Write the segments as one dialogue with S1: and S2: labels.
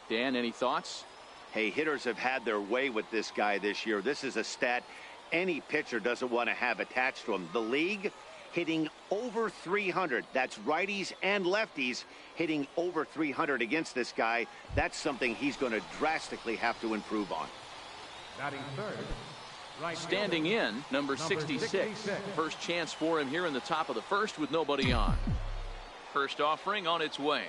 S1: Dan, any thoughts?
S2: Hey, hitters have had their way with this guy this year. This is a stat any pitcher doesn't want to have attached to him. The league hitting over 300. That's righties and lefties hitting over 300 against this guy. That's something he's going to drastically have to improve on.
S3: Batting third, right
S1: Standing in, number 66. First chance for him here in the top of the first with nobody on. First offering on its way.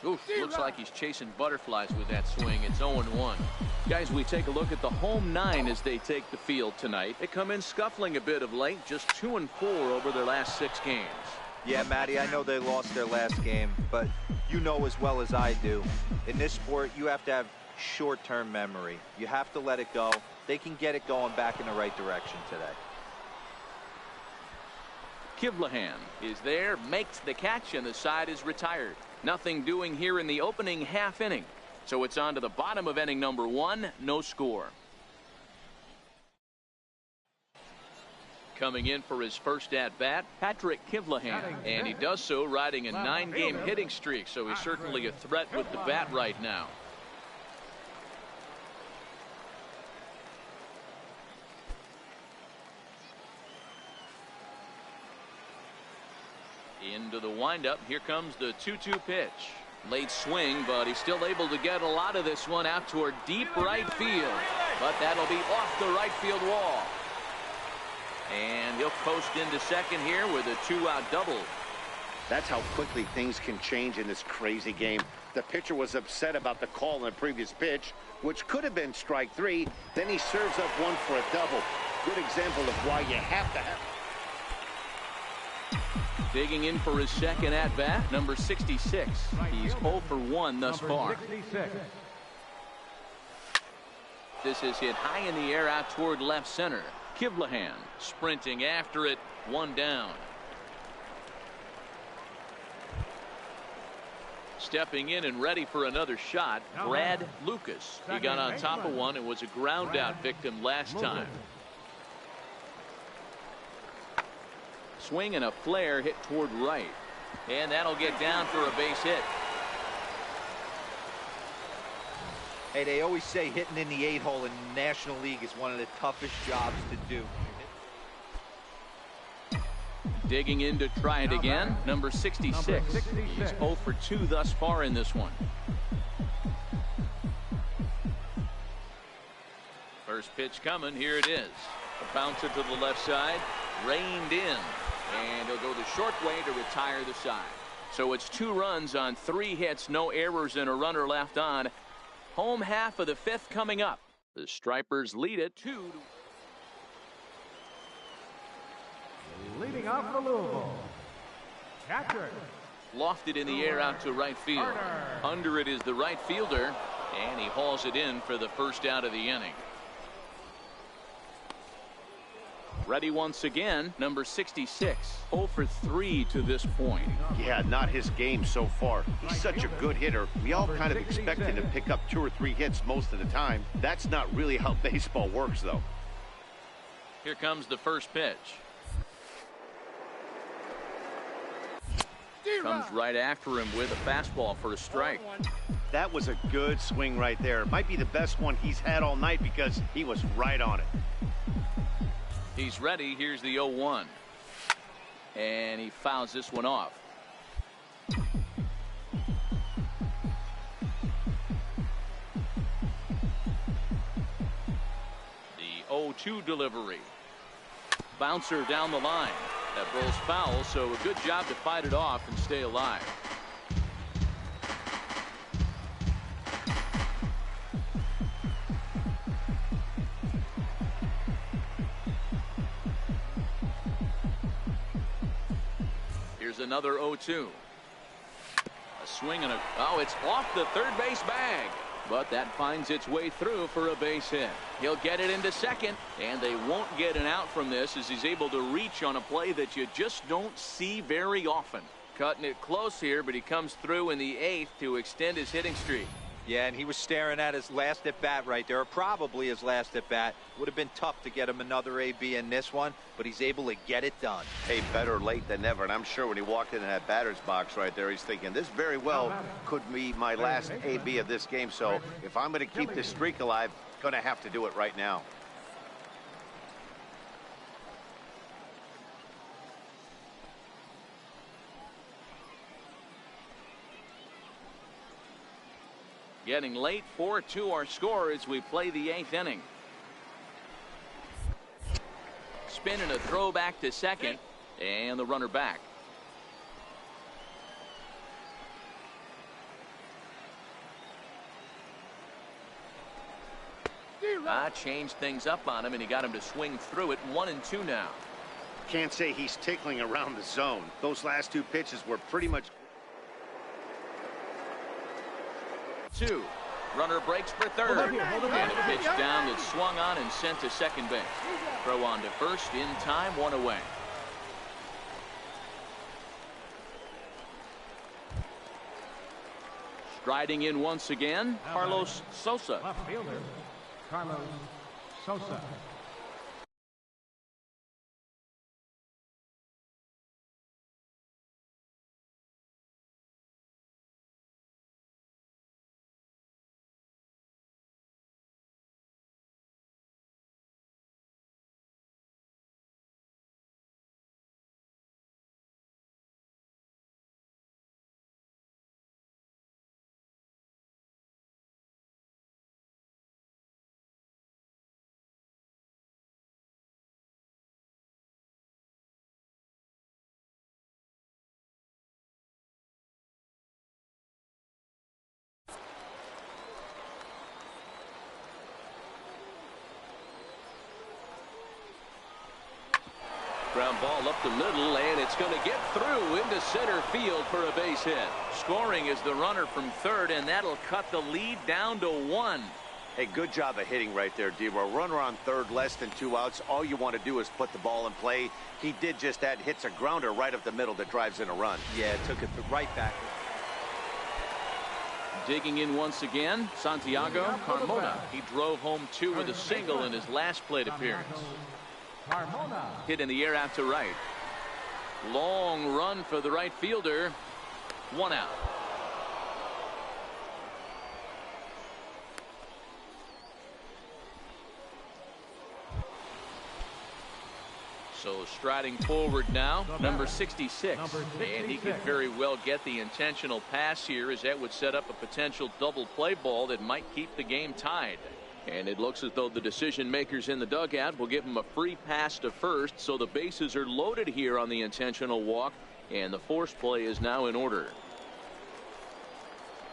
S1: Oof, looks like he's chasing butterflies with that swing. It's 0-1. Guys, we take a look at the home 9 as they take the field tonight. They come in scuffling a bit of late, just 2-4 over their last 6 games.
S4: Yeah, Matty, I know they lost their last game, but you know as well as I do, in this sport, you have to have short-term memory. You have to let it go. They can get it going back in the right direction today.
S1: Kivlahan is there, makes the catch, and the side is retired. Nothing doing here in the opening half inning. So it's on to the bottom of inning number 1, no score. Coming in for his first at-bat, Patrick Kivlahan. And he does so riding a 9-game hitting streak, so he's certainly a threat with the bat right now. Into the windup. Here comes the 2-2 pitch. Late swing, but he's still able to get a lot of this one out toward deep right field. But that'll be off the right field wall. And he'll post into second here with a 2-out double.
S2: That's how quickly things can change in this crazy game. The pitcher was upset about the call in the previous pitch, which could have been strike 3. Then he serves up one for a double. Good example of why you have to have.
S1: Digging in for his second at-bat, number 66. He's 0 for 1 thus far. This is hit high in the air out toward left center. Kivlahan sprinting after it, 1 down. Stepping in and ready for another shot, Brad Lucas. He got on top of one and was a ground-out victim last time. Swing and a flare hit toward right. And that'll get down for a base hit.
S4: Hey, they always say hitting in the 8-hole in the National League is one of the toughest jobs to do.
S1: Digging in to try it again, number 66. He's 0 for 2 thus far in this one. First pitch coming, here it is. A bouncer to the left side, reined in. And he'll go the short way to retire the side. So it's 2 runs on 3 hits, no errors, and a runner left on. Home half of the 5th coming up. The Stripers lead it 2-1.
S3: Leading off for Louisville, Patrick.
S1: Lofted in the air out to right field. Under it is the right fielder, and he hauls it in for the first out of the inning. Ready once again, number 66. 0 for 3 to this point.
S2: Yeah, not his game so far. He's such a good hitter. We all kind of expect him to pick up 2 or 3 hits most of the time. That's not really how baseball works, though.
S1: Here comes the first pitch. Comes right after him with a fastball for a strike.
S2: That was a good swing right there. Might be the best one he's had all night because he was right on it.
S1: He's ready. Here's the 0-1. And he fouls this one off. The 0-2 delivery. Bouncer down the line. That rolls foul, so a good job to fight it off and stay alive. Here's another 0-2. A swing and a... Oh, it's off the third base bag. But that finds its way through for a base hit. He'll get it into second, and they won't get an out from this as he's able to reach on a play that you just don't see very often. Cutting it close here, but he comes through in the 8th to extend his hitting streak.
S4: Yeah, and he was staring at his last at bat right there, or probably his last at bat. Would have been tough to get him another AB in this one, but he's able to get it done.
S2: Hey, better late than never. And I'm sure when he walked in that batter's box right there, he's thinking, this very well could be my last AB of this game. So if I'm going to keep this streak alive, going to have to do it right now.
S1: Getting late, 4-2 our score as we play the 8th inning. Spin and a throw back to second, and the runner back. Changed things up on him, and he got him to swing through it. 1-2 now.
S2: Can't say he's tickling around the zone. Those last two pitches were pretty much.
S1: 2. Runner breaks for third. And a pitch down that's swung on and sent to second base. Throw on to first in time, 1 away. Striding in once again, Carlos Sosa.
S3: Left fielder, Carlos Sosa.
S1: Ground ball up the middle, and it's going to get through into center field for a base hit. Scoring is the runner from third, and that'll cut the lead down to 1.
S2: Hey, good job of hitting right there, Debo. Runner on third, less than 2 outs. All you want to do is put the ball in play. He did just that. Hits a grounder right up the middle that drives in a run.
S4: Yeah, took it right back.
S1: Digging in once again, Santiago Carmona. He drove home 2 with a single in his last plate appearance. Hit in the air out to right. Long run for the right fielder. 1 out. So striding forward now, number 66. And he could very well get the intentional pass here, as that would set up a potential double play ball that might keep the game tied. And it looks as though the decision makers in the dugout will give him a free pass to first, so the bases are loaded here on the intentional walk, and the force play is now in order.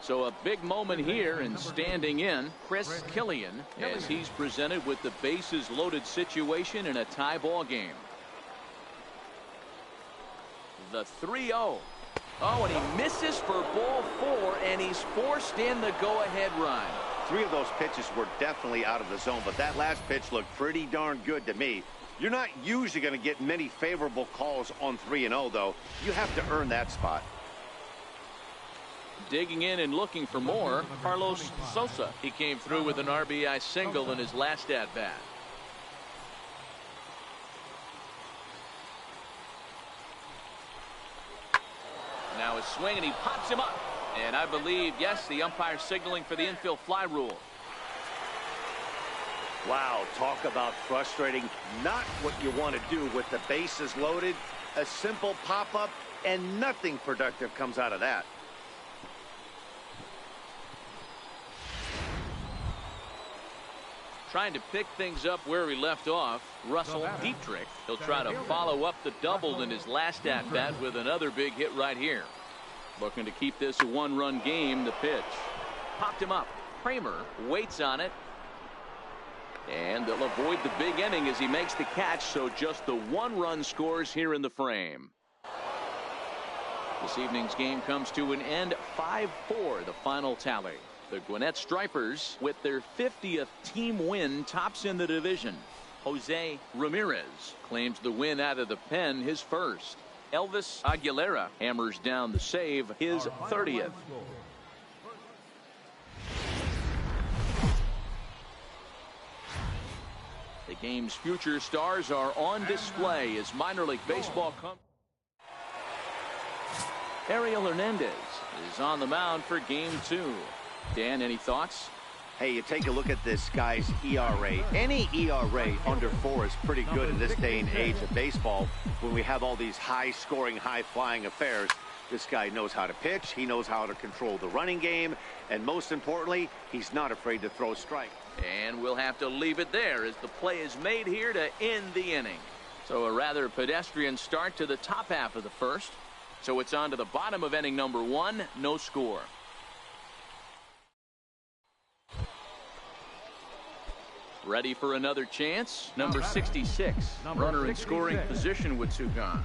S1: So a big moment here, and standing in, Chris Killian, as he's presented with the bases loaded situation in a tie ball game. The 3-0. Oh, and he misses for ball 4, and he's forced in the go-ahead run.
S2: 3 of those pitches were definitely out of the zone, but that last pitch looked pretty darn good to me. You're not usually going to get many favorable calls on 3-0, though. You have to earn that spot.
S1: Digging in and looking for more, Carlos Sosa. He came through with an RBI single in his last at-bat. Now a swing, and he pops him up. And I believe, yes, the umpire signaling for the infield fly rule.
S2: Wow, talk about frustrating. Not what you want to do with the bases loaded. A simple pop-up, and nothing productive comes out of that.
S1: Trying to pick things up where he left off, Russell Dietrich. He'll try to follow up the double in his last at-bat with another big hit right here. Looking to keep this a 1-run game. The pitch popped him up. Kramer waits on it, and they'll avoid the big inning as he makes the catch, so just the 1-run scores here in the frame. This evening's game comes to an end. 5-4 the final tally. The Gwinnett Stripers, with their 50th team win, tops in the division. Jose Ramirez claims the win out of the pen, his first. Elvis Aguilera hammers down the save, his 30th. game's future stars are on display as minor league baseball comes. Ariel Hernandez is on the mound for game 2. Dan, any thoughts?
S2: Hey, you take a look at this guy's ERA. Any ERA under 4 is pretty good in this day and age of baseball when we have all these high-scoring, high-flying affairs. This guy knows how to pitch. He knows how to control the running game. And most importantly, he's not afraid to throw a strike.
S1: And we'll have to leave it there as the play is made here to end the inning. So a rather pedestrian start to the top half of the first. So it's on to the bottom of inning number 1, no score. Ready for another chance. Number 66. Runner in scoring position with 2 gone.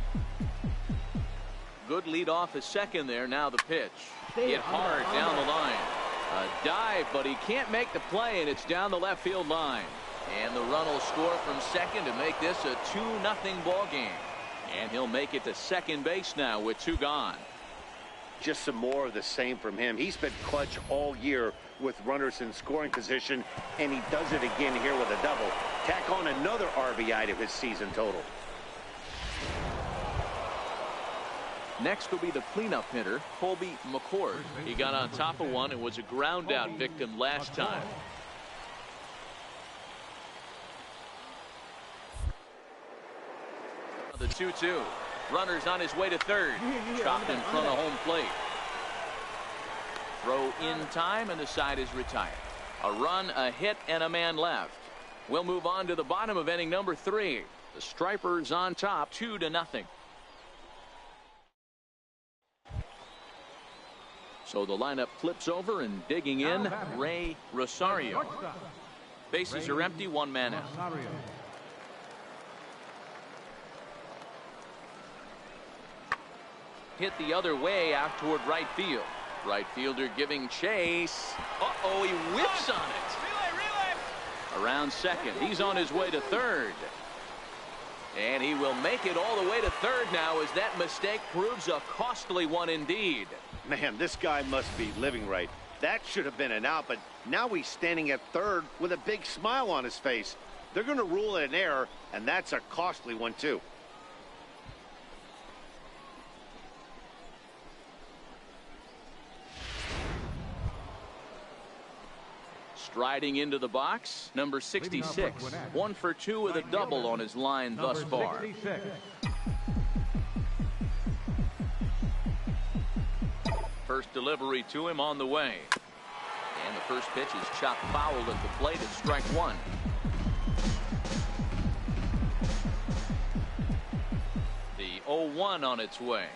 S1: Good lead off at second there. Now the pitch. Hit hard down the line. A dive, but he can't make the play, and it's down the left field line. And the run will score from second to make this a 2-0 ball game. And he'll make it to second base now with 2 gone.
S2: Just some more of the same from him. He's been clutch all year with runners in scoring position, and he does it again here with a double. Tack on another RBI to his season total.
S1: Next will be the cleanup hitter, Colby McCord. He got on top of one and was a ground out victim last time. The 2-2. Runner's on his way to third. Chopped in front of home plate. Throw in time, and the side is retired. A run, a hit, and a man left. We'll move on to the bottom of inning number 3. The Stripers on top, 2-0. So the lineup flips over, and digging in, Ray Rosario. Bases are empty, 1 man out. Hit the other way out toward right field. Right fielder giving chase. Uh-oh, he whips on it. Around second. He's on his way to third. And he will make it all the way to third now as that mistake proves a costly one indeed.
S2: Man, this guy must be living right. That should have been an out, but now he's standing at third with a big smile on his face. They're going to rule it an error, and that's a costly one too.
S1: Striding into the box, number 66. 1 for 2 with a double on his line thus far. First delivery to him on the way. And the first pitch is chopped foul at the plate at strike 1. The 0-1 on its way.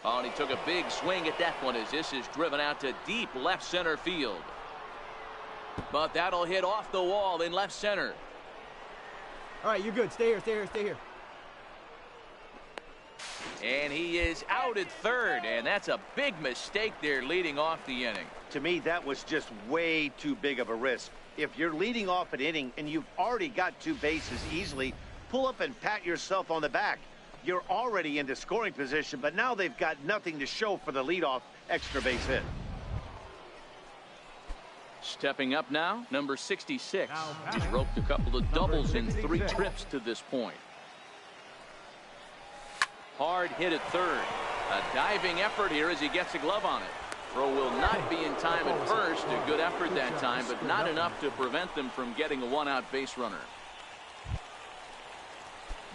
S1: Oh, and he took a big swing at that one as this is driven out to deep left center field. But that'll hit off the wall in left center.
S5: All right, you're good. Stay here, stay here, stay here.
S1: And he is out at third, and that's a big mistake there leading off the inning.
S2: To me, that was just way too big of a risk. If you're leading off an inning and you've already got 2 bases easily, pull up and pat yourself on the back. You're already into scoring position, but now they've got nothing to show for the leadoff extra base hit.
S1: Stepping up now, number 66. He's roped a couple of doubles in 3 trips to this point. Hard hit at third. A diving effort here as he gets a glove on it. Throw will not be in time at first. A good effort that time, but not enough to prevent them from getting a 1-out base runner.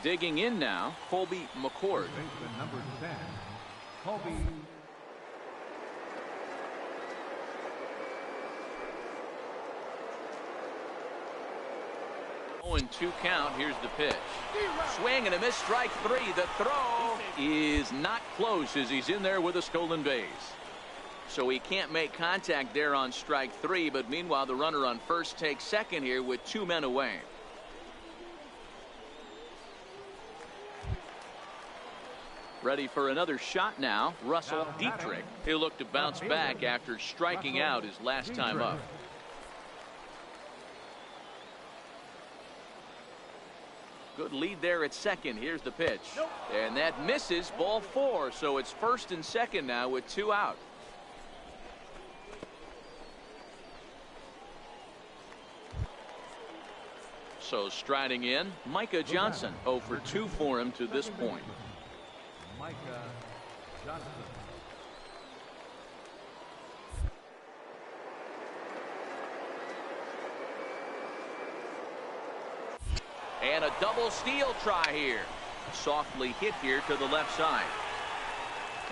S1: Digging in now, Colby McCord.
S3: Number 10, Colby.
S1: 0-2 count. Here's the pitch. Swing and a miss, strike 3. The throw is not close as he's in there with a stolen base. So he can't make contact there on strike 3, but meanwhile the runner on first takes second here with 2 men away. Ready for another shot now, Russell Dietrich. He'll look to bounce back after striking out his last time up. Good lead there at second. Here's the pitch. And that misses, ball 4. So it's first and second now with 2 out. So striding in, Micah Johnson, 0 for 2 for him to this point.
S3: Micah Johnson.
S1: And a double steal try here. Softly hit here to the left side.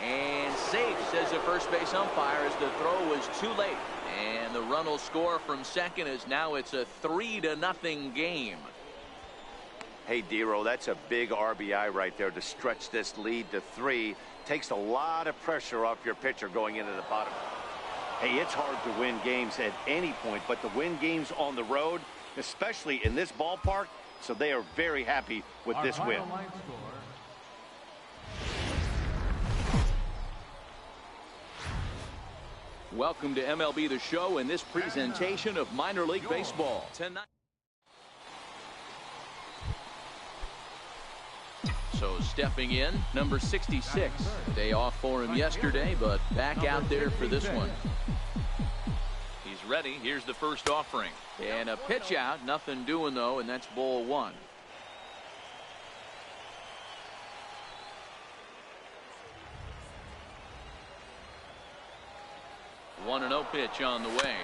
S1: And safe, says the first base umpire, as the throw was too late. And the run will score from second, as now it's a 3-0 game.
S2: Hey, Dero, that's a big RBI right there to stretch this lead to 3. Takes a lot of pressure off your pitcher going into the bottom. Hey, it's hard to win games at any point, but to win games on the road, especially in this ballpark, so they are very happy with this win.
S3: Line score.
S1: Welcome to MLB The Show and this presentation of minor league baseball. Tonight. So stepping in, number 66. Day off for him yesterday, but back out there for this one. He's ready. Here's the first offering. And a pitch out. Nothing doing, though, and that's ball 1. One and 0 pitch on the way.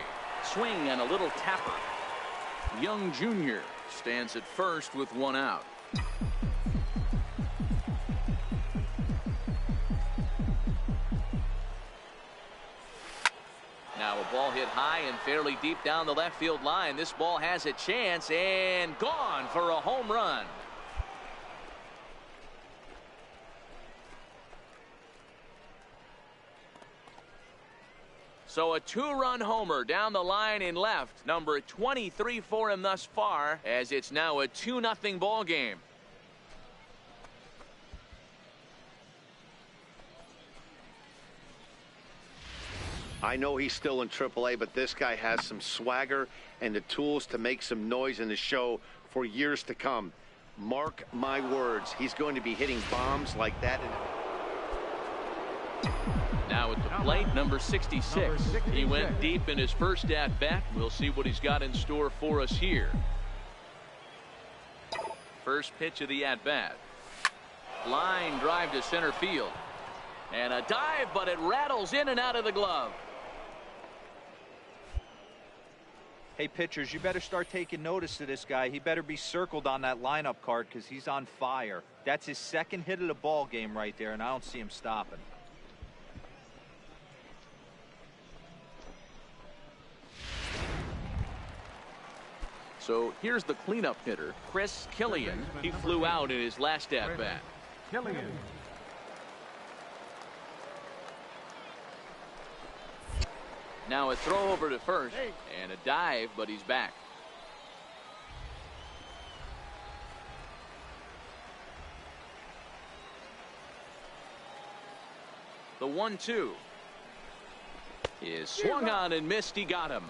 S1: Swing and a little tapper. Young Jr. stands at first with 1 out. Now a ball hit high and fairly deep down the left field line. This ball has a chance and gone for a home run. So a 2-run homer down the line in left. Number 23 for him thus far, as it's now a 2-0 ball game.
S2: I know he's still in AAA, but this guy has some swagger and the tools to make some noise in the show for years to come. Mark my words, he's going to be hitting bombs like that.
S1: Now at the plate, number 66. He went deep in his first at-bat. We'll see what he's got in store for us here. First pitch of the at-bat. Line drive to center field. And a dive, but it rattles in and out of the glove.
S4: Hey, pitchers, you better start taking notice of this guy. He better be circled on that lineup card because he's on fire. That's his second hit of the ball game right there, and I don't see him stopping.
S1: So here's the cleanup hitter, Chris Killian. He flew out in his last at-bat.
S3: Killian.
S1: Now a throw over to first and a dive, but he's back. The 1-2 is swung on and missed. He got him.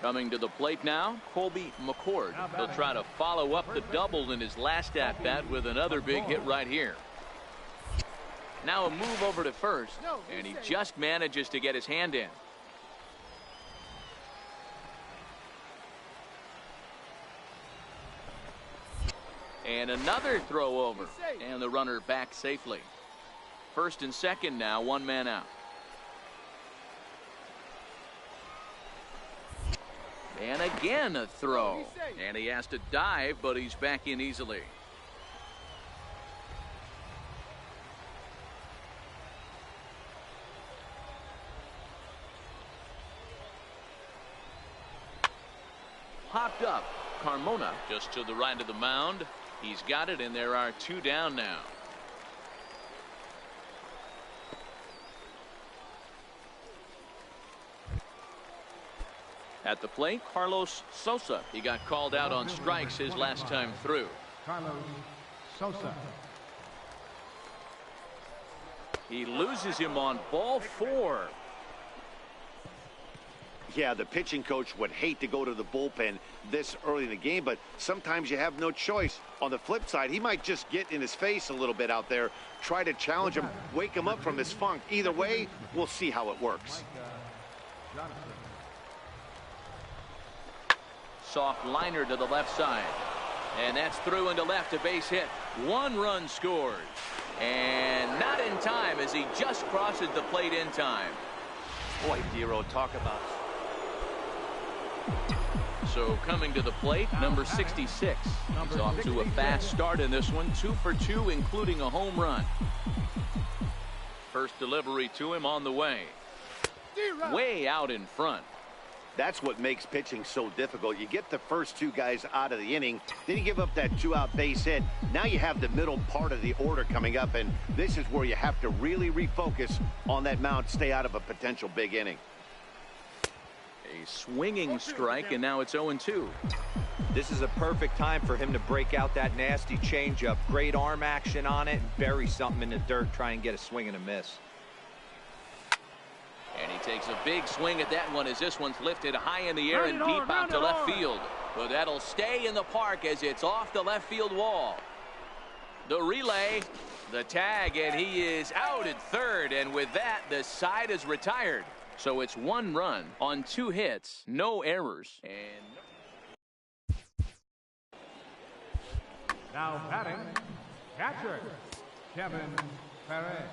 S1: Coming to the plate now, Colby McCord. He'll try to follow up the double in his last at-bat with another big hit right here. Now a move over to first, and he just manages to get his hand in. And another throw over, and the runner back safely. First and second now, 1 man out. And again a throw, and he has to dive, but he's back in easily. Popped up. Carmona just to the right of the mound. He's got it, and there are 2 down now. At the plate, Carlos Sosa. He got called out on strikes his last time through.
S3: Carlos Sosa.
S1: He loses him on ball 4.
S2: Yeah, the pitching coach would hate to go to the bullpen this early in the game, but sometimes you have no choice. On the flip side, he might just get in his face a little bit out there, try to challenge him, wake him up from his funk. Either way, we'll see how it works.
S1: Soft liner to the left side. And that's through into left, a base hit. 1 run scores. And not in time as he just crosses the plate in time.
S2: Boy, Dero, talk about.
S1: So coming to the plate, number 66. He's off to a fast start in this one. 2 for 2, including a home run. First delivery to him on the way. Way out in front.
S2: That's what makes pitching so difficult. You get the first 2 guys out of the inning, then you give up that 2-out base hit. Now you have the middle part of the order coming up, and this is where you have to really refocus on that mound, stay out of a potential big inning.
S1: A swinging strike, and now it's 0-2.
S4: This is a perfect time for him to break out that nasty changeup. Great arm action on it, and bury something in the dirt, try and get a swing and a miss.
S1: And he takes a big swing at that one as this one's lifted high in the air and deep out to left field. But that'll stay in the park as it's off the left field wall. The relay, the tag, and he is out at third. And with that, the side is retired. So it's 1 run on 2 hits, no errors. And
S3: Now batting, catcher, Kevin Perez.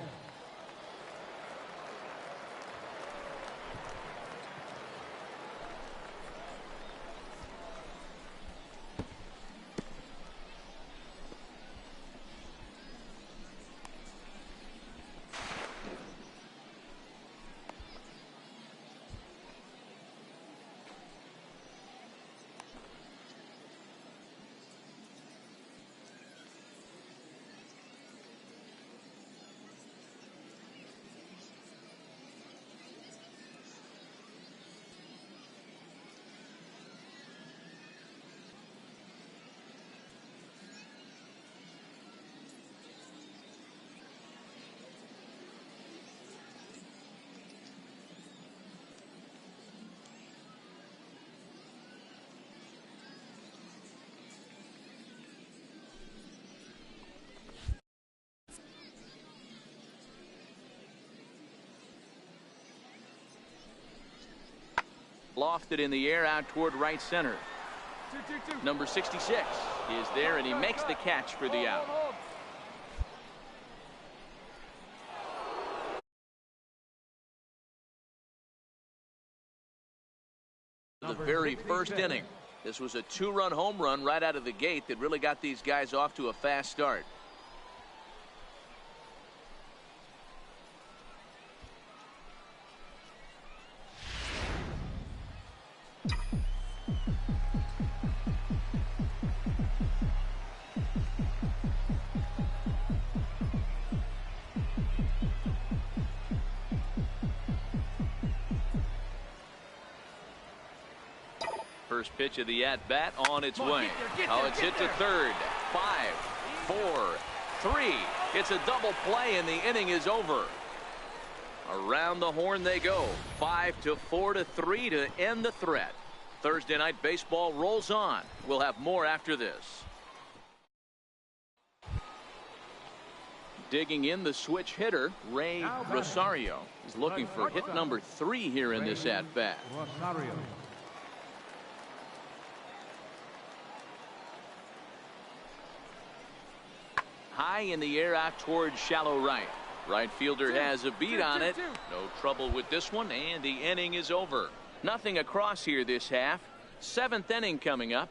S1: Lofted in the air out toward right center. Number 66 is there, and he makes the catch for the out. The very first inning. This was a 2-run home run right out of the gate that really got these guys off to a fast start. First pitch of the at-bat on its way. Oh, it's hit to third. 5, 4, 3. It's a double play, and the inning is over. Around the horn they go. 5-4-3 to end the threat. Thursday Night Baseball rolls on. We'll have more after this. Digging in, the switch hitter, Ray Rosario, is looking for hit number 3 here in this at-bat.
S3: Rosario.
S1: High in the air out towards shallow right. Right fielder has a beat on it. No trouble with this one, and the inning is over. Nothing across here this half. 7th inning coming up.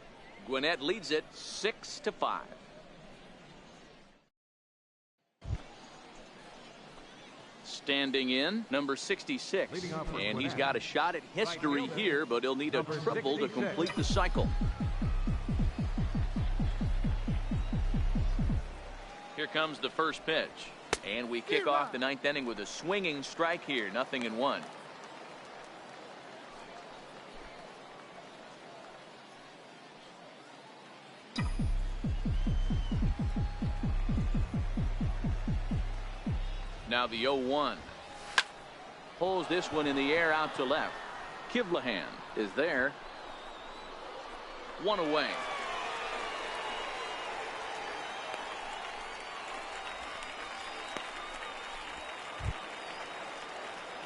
S1: Gwinnett leads it 6-5. Standing in, number 66. And he's got a shot at history here, but he'll need a triple to complete the cycle. Here comes the first pitch. And we kick off the 9th inning with a swinging strike here. 0-1. Now the 0-1. Pulls this one in the air out to left. Kivlahan is there. 1 away.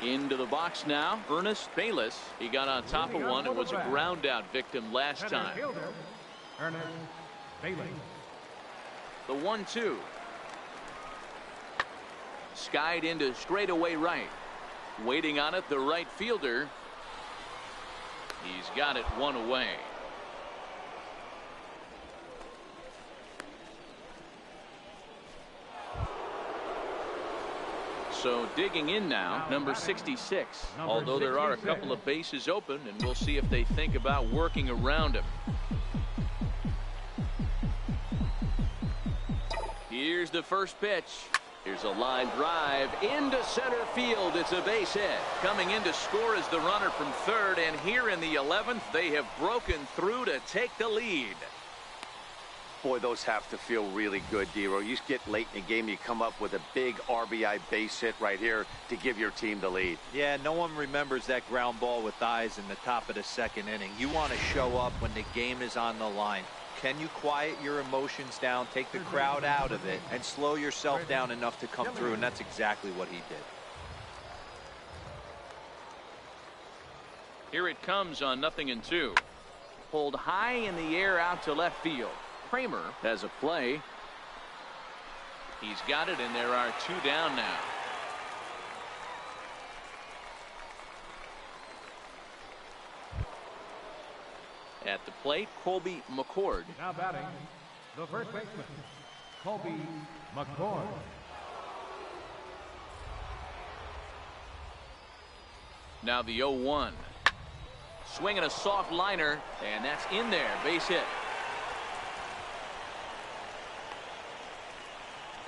S1: Into the box now, Ernest Bayless. He got on top of one and was a ground out victim last time.
S3: Fielder, Ernest Bailey.
S1: The 1-2. Skied into straightaway right. Waiting on it, the right fielder. He's got it one away. So digging in now, number 66. Although there are a couple of bases open, and we'll see if they think about working around him. Here's the first pitch. Here's a line drive into center field. It's a base hit. Coming in to score is the runner from third, and here in the 11th, they have broken through to take the lead.
S2: Boy, those have to feel really good, Dero. You get late in the game, you come up with a big RBI base hit right here to give your team the lead.
S4: Yeah, no one remembers that ground ball with eyes in the top of the second inning. You want to show up when the game is on the line. Can you quiet your emotions down, take the crowd out of it, and slow yourself down enough to come through? And that's exactly what he did.
S1: Here it comes on 0-2. Pulled high in the air out to left field. Kramer has a play. He's got it, and there are two down now. At the plate, Colby McCord.
S3: Now batting, the first baseman, Colby McCord.
S1: Now the 0-1. Swinging a soft liner, and that's in there. Base hit.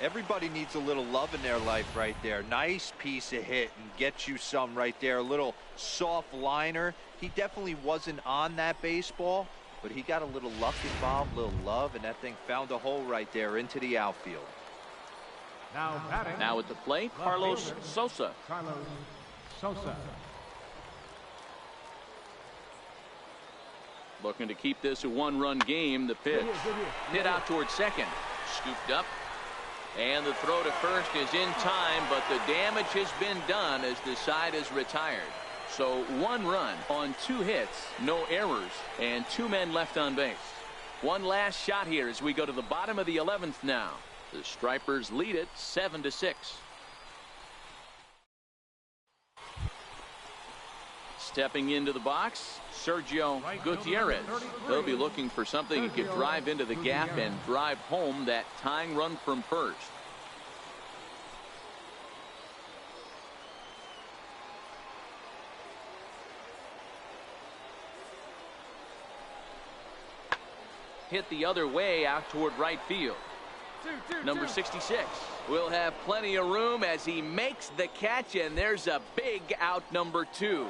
S4: Everybody needs a little love in their life right there. Nice piece of hit and get you some right there. A little soft liner. He definitely wasn't on that baseball, but he got a little luck involved, a little love, and that thing found a hole right there into the outfield.
S3: Now batting.
S1: Now at the plate, Carlos Sosa.
S3: Carlos Sosa.
S1: Looking to keep this a one-run game. The pitch. Hit out towards second. Scooped up. And the throw to first is in time, but the damage has been done as the side is retired. So 1 run on 2 hits, no errors, and 2 men left on base. One last shot here as we go to the bottom of the 11th now. The Stripers lead it 7-6. Stepping into the box, Sergio Gutierrez. They'll be looking for something that could drive into the gap and drive home that tying run from first. Hit the other way out toward right field. Number 66 will have plenty of room as he makes the catch, and there's a big out, number 2.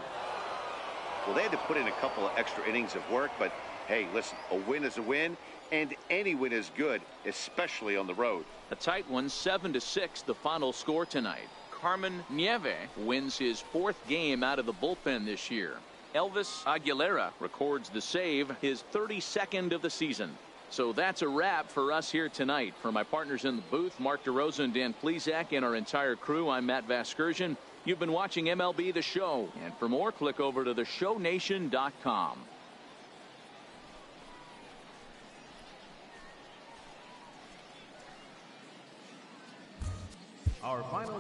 S2: Well, they had to put in a couple of extra innings of work, but hey, listen, a win is a win, and any win is good, especially on the road.
S1: A tight one, 7-6, the final score tonight. Carmen Nieve wins his 4th game out of the bullpen this year. Elvis Aguilera records the save, his 32nd of the season. So that's a wrap for us here tonight. For my partners in the booth, Mark DeRosa and Dan Plesac, and our entire crew, I'm Matt Vasgersian. You've been watching MLB The Show, and for more, click over to theshownation.com.
S3: Our final